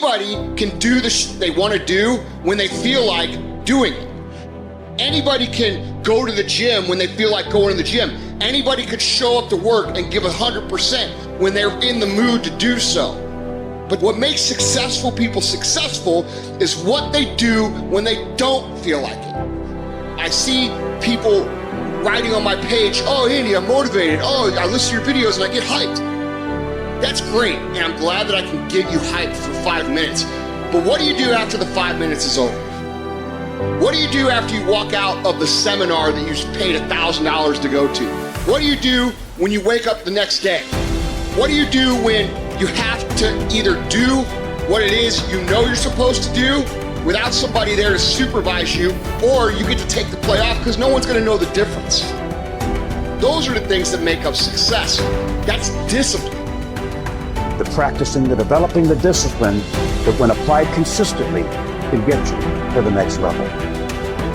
Anybody can do they want to do when they feel like doing it. Anybody can go to the gym when they feel like going to the gym. Anybody could show up to work and give 100% when they're in the mood to do so. But what makes successful people successful is what they do when they don't feel like it. I see people writing on my page, oh, Andy, I'm motivated. Oh, I listen to your videos and I get hyped. That's great, and I'm glad that I can get you hyped for 5 minutes. But what do you do after the 5 minutes is over? What do you do after you walk out of the seminar that you paid $1,000 to go to? What do you do when you wake up the next day? What do you do when you have to either do what it is you know you're supposed to do without somebody there to supervise you, or you get to take the play off because no one's gonna know the difference? Those are the things that make up success. That's discipline. The practicing, the developing the discipline that when applied consistently can get you to the next level.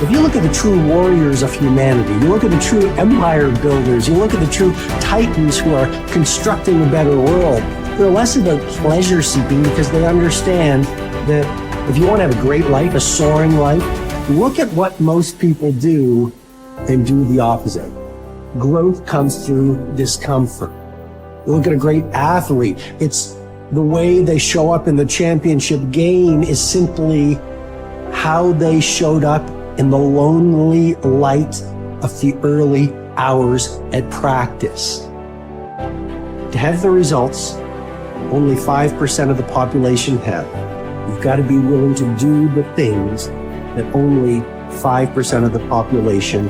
If you look at the true warriors of humanity, you look at the true empire builders, you look at the true titans who are constructing a better world, they're less about pleasure seeking because they understand that if you want to have a great life, a soaring life, look at what most people do and do the opposite. Growth comes through discomfort. You look at a great athlete, it's the way they show up in the championship game is simply how they showed up in the lonely light of the early hours at practice. To have the results, only 5% of the population have. You've got to be willing to do the things that only 5% of the population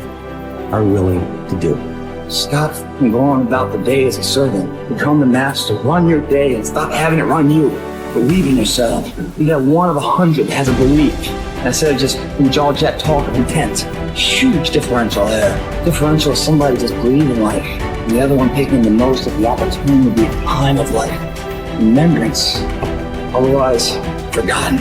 are willing to do. Stop going about the day as a servant. Become the master. Run your day and stop having it run you. Believe in yourself. You got one of 100 that has a belief. Instead of just jaw jet talk of intent. Huge differential there. Differential is somebody just breathing life, and the other one taking the most of the opportunity time of life. Remembrance. Otherwise, forgotten.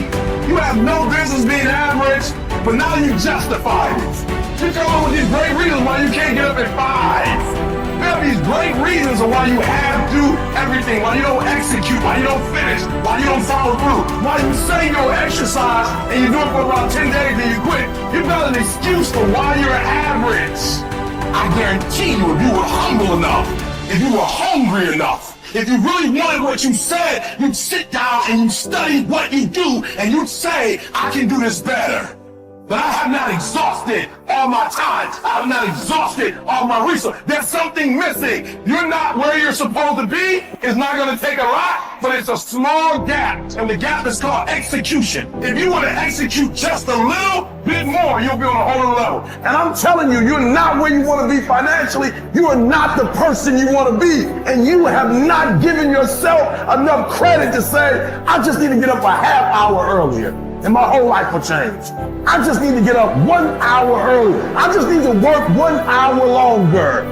You have no business being average, but now you justify it. You come up with these great reasons why you can't get up at 5. There are these great reasons of why you have to do everything, why you don't execute, why you don't finish, why you don't follow through, why you say you'll exercise and you do it for about 10 days and you quit. You've got an excuse for why you're average. I guarantee you, if you were humble enough, if you were hungry enough, if you really wanted what you said, you'd sit down and you'd study what you do and you'd say, I can do this better. But I have not exhausted all my time. I have not exhausted all my resources. There's something missing. You're not where you're supposed to be. It's not going to take a lot, but it's a small gap. And the gap is called execution. If you want to execute just a little bit more, you'll be on a whole other level. And I'm telling you, you're not where you want to be financially. You are not the person you want to be. And you have not given yourself enough credit to say, I just need to get up a half hour earlier, and my whole life will change. I just need to get up 1 hour earlier. I just need to work 1 hour longer.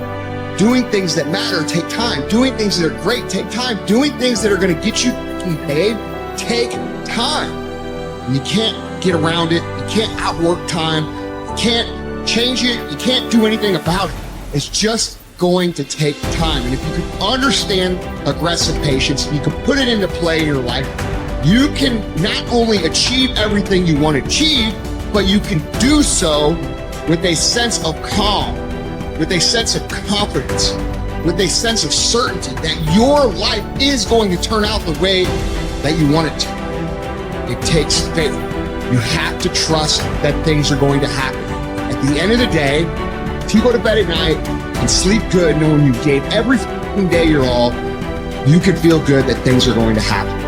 Doing things that matter take time. Doing things that are great take time. Doing things that are going to get you paid take time. And you can't get around it. You can't outwork time. You can't change it. You can't do anything about it. It's just going to take time. And if you can understand aggressive patience, you can put it into play in your life, you can not only achieve everything you want to achieve, but you can do so with a sense of calm, with a sense of confidence, with a sense of certainty that your life is going to turn out the way that you want it to. It takes faith. You have to trust that things are going to happen. At the end of the day, if you go to bed at night and sleep good knowing you gave every day your all, you can feel good that things are going to happen.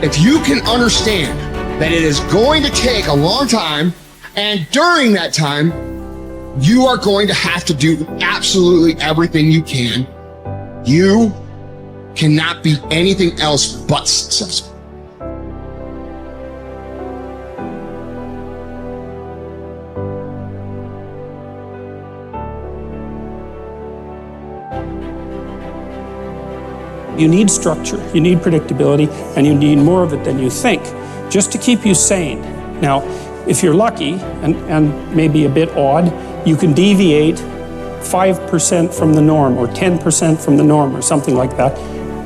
If you can understand that it is going to take a long time, and during that time, you are going to have to do absolutely everything you can, you cannot be anything else but successful. You need structure, you need predictability, and you need more of it than you think, just to keep you sane. Now, if you're lucky, and maybe a bit odd, you can deviate 5% from the norm, or 10% from the norm, or something like that,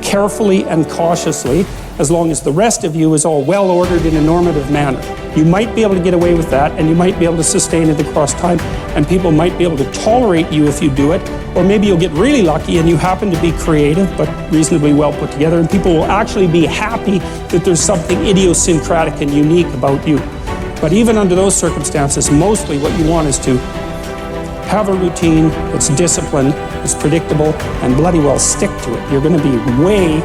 carefully and cautiously, as long as the rest of you is all well ordered in a normative manner. You might be able to get away with that, and you might be able to sustain it across time, and people might be able to tolerate you if you do it, or maybe you'll get really lucky and you happen to be creative but reasonably well put together, and people will actually be happy that there's something idiosyncratic and unique about you. But even under those circumstances, mostly what you want is to have a routine that's disciplined, that's predictable, and bloody well stick to it. You're going to be way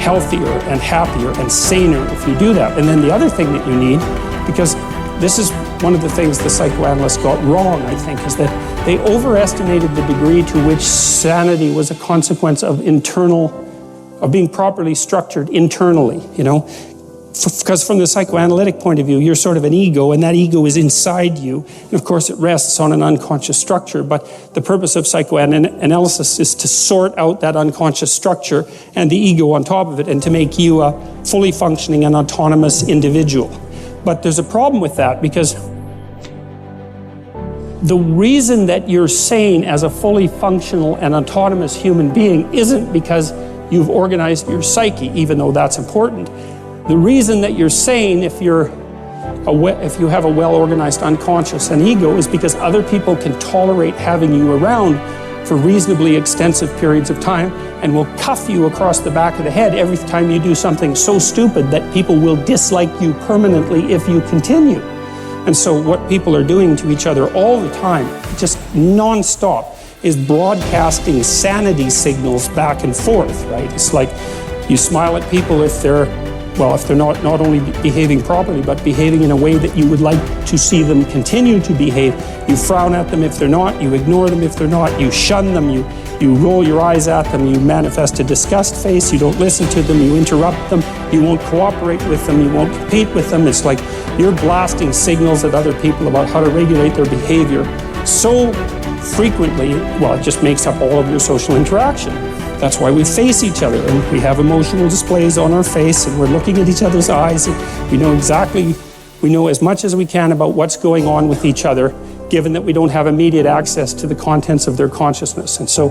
healthier and happier and saner if you do that. And then the other thing that you need, because this is one of the things the psychoanalysts got wrong, I think, is that they overestimated the degree to which sanity was a consequence of being properly structured internally, you know? Because from the psychoanalytic point of view, you're sort of an ego, and that ego is inside you. And of course, it rests on an unconscious structure. But the purpose of psychoanalysis is to sort out that unconscious structure and the ego on top of it, and to make you a fully functioning and autonomous individual. But there's a problem with that, because the reason that you're sane as a fully functional and autonomous human being isn't because you've organized your psyche, even though that's important. The reason that you're sane if you have a well-organized unconscious and ego is because other people can tolerate having you around for reasonably extensive periods of time and will cuff you across the back of the head every time you do something so stupid that people will dislike you permanently if you continue. And so what people are doing to each other all the time, just non-stop, is broadcasting sanity signals back and forth, right? It's like you smile at people if they're not only behaving properly, but behaving in a way that you would like to see them continue to behave. You frown at them if they're not, you ignore them if they're not, you shun them, you roll your eyes at them, you manifest a disgust face, you don't listen to them, you interrupt them, you won't cooperate with them, you won't compete with them. It's like you're blasting signals at other people about how to regulate their behavior so frequently, well, it just makes up all of your social interaction. That's why we face each other, and we have emotional displays on our face, and we're looking at each other's eyes, and we know as much as we can about what's going on with each other, given that we don't have immediate access to the contents of their consciousness. And so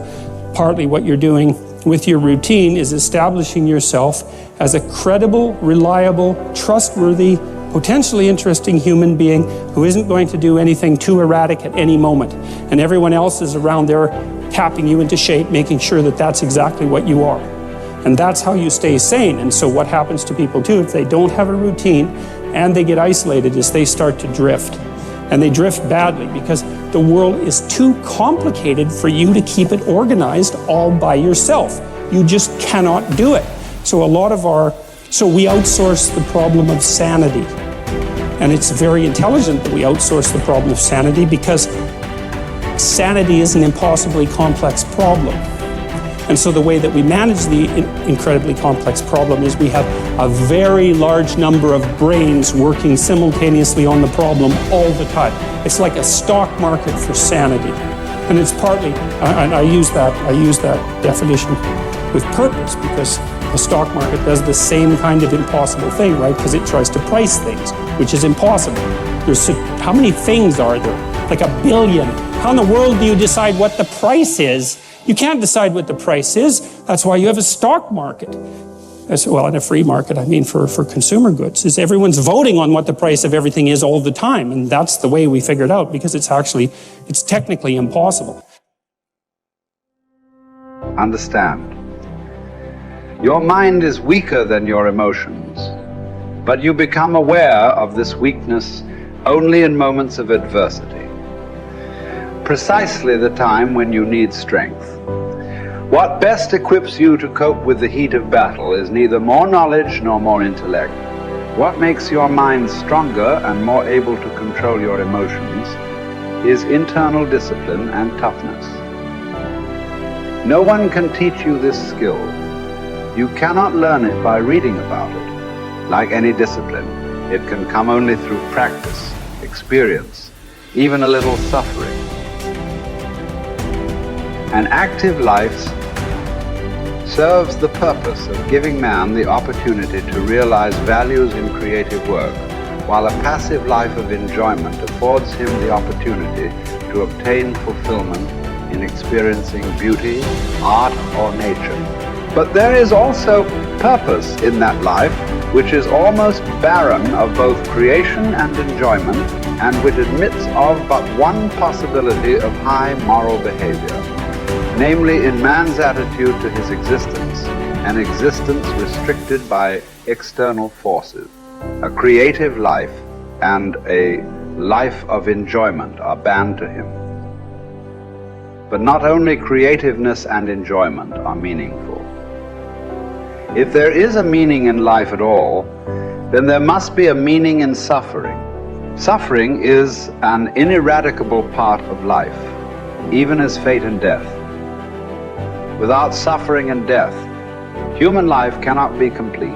partly what you're doing with your routine is establishing yourself as a credible, reliable, trustworthy, potentially interesting human being who isn't going to do anything too erratic at any moment. And everyone else is around there tapping you into shape, making sure that that's exactly what you are. And that's how you stay sane. And so what happens to people too, if they don't have a routine and they get isolated, is they start to drift. And they drift badly because the world is too complicated for you to keep it organized all by yourself. You just cannot do it. So we outsource the problem of sanity. And it's very intelligent that we outsource the problem of sanity, because sanity is an impossibly complex problem. And so the way that we manage the incredibly complex problem is we have a very large number of brains working simultaneously on the problem all the time. It's like a stock market for sanity. And it's partly, and I use that definition with purpose, because the stock market does the same kind of impossible thing, right? Because it tries to price things, which is impossible. How many things are there? Like 1 billion. How in the world do you decide what the price is? You can't decide what the price is. That's why you have a stock market. Well, in a free market, I mean for consumer goods, is everyone's voting on what the price of everything is all the time. And that's the way we figured out, because it's technically impossible. Understand. Your mind is weaker than your emotions, but you become aware of this weakness only in moments of adversity. Precisely the time when you need strength. What best equips you to cope with the heat of battle is neither more knowledge nor more intellect. What makes your mind stronger and more able to control your emotions is internal discipline and toughness. No one can teach you this skill. You cannot learn it by reading about it. Like any discipline, it can come only through practice, experience, even a little suffering. An active life serves the purpose of giving man the opportunity to realize values in creative work, while a passive life of enjoyment affords him the opportunity to obtain fulfillment in experiencing beauty, art, or nature. But there is also purpose in that life which is almost barren of both creation and enjoyment, and which admits of but one possibility of high moral behavior, namely in man's attitude to his existence, an existence restricted by external forces. A creative life and a life of enjoyment are banned to him. But not only creativeness and enjoyment are meaningful. If there is a meaning in life at all, then there must be a meaning in suffering. Suffering is an ineradicable part of life, even as fate and death. Without suffering and death, human life cannot be complete.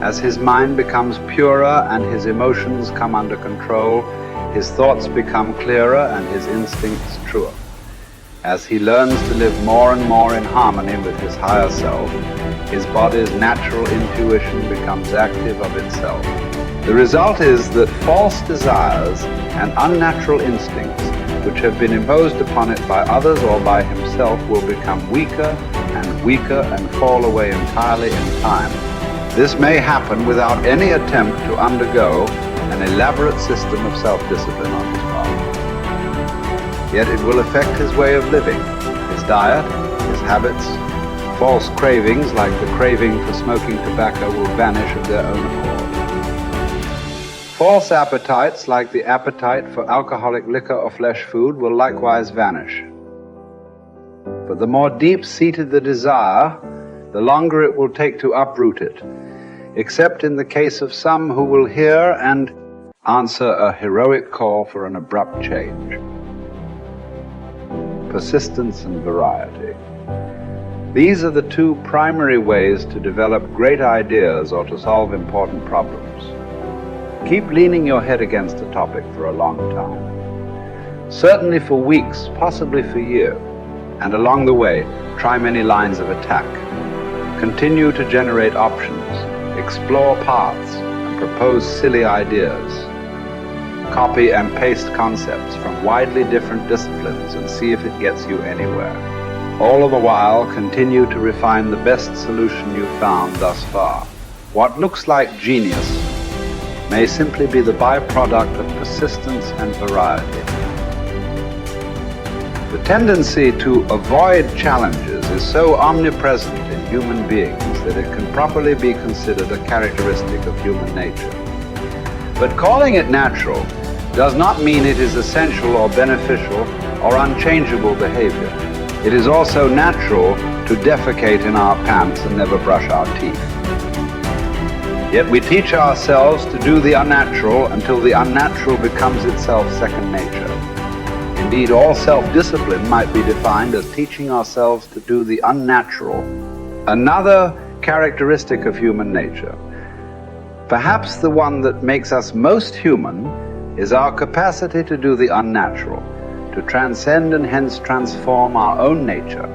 As his mind becomes purer and his emotions come under control, his thoughts become clearer and his instincts truer. As he learns to live more and more in harmony with his higher self, his body's natural intuition becomes active of itself. The result is that false desires and unnatural instincts, which have been imposed upon it by others or by himself, will become weaker and fall away entirely in time. This may happen without any attempt to undergo an elaborate system of self-discipline on his part. Yet it will affect his way of living, his diet, his habits. False cravings, like the craving for smoking tobacco, will vanish of their own accord. False appetites, like the appetite for alcoholic liquor or flesh food, will likewise vanish. But the more deep-seated the desire, the longer it will take to uproot it, except in the case of some who will hear and answer a heroic call for an abrupt change. Persistence and variety. These are the two primary ways to develop great ideas or to solve important problems. Keep leaning your head against a topic for a long time. Certainly for weeks, possibly for years. And along the way, try many lines of attack. Continue to generate options, explore paths, and propose silly ideas. Copy and paste concepts from widely different disciplines and see if it gets you anywhere. All the while, continue to refine the best solution you've found thus far. What looks like genius may simply be the byproduct of persistence and variety. The tendency to avoid challenges is so omnipresent in human beings that it can properly be considered a characteristic of human nature. But calling it natural does not mean it is essential or beneficial or unchangeable behavior. It is also natural to defecate in our pants and never brush our teeth. Yet we teach ourselves to do the unnatural until the unnatural becomes itself second nature. Indeed, all self-discipline might be defined as teaching ourselves to do the unnatural. Another characteristic of human nature, perhaps the one that makes us most human, is our capacity to do the unnatural, to transcend and hence transform our own nature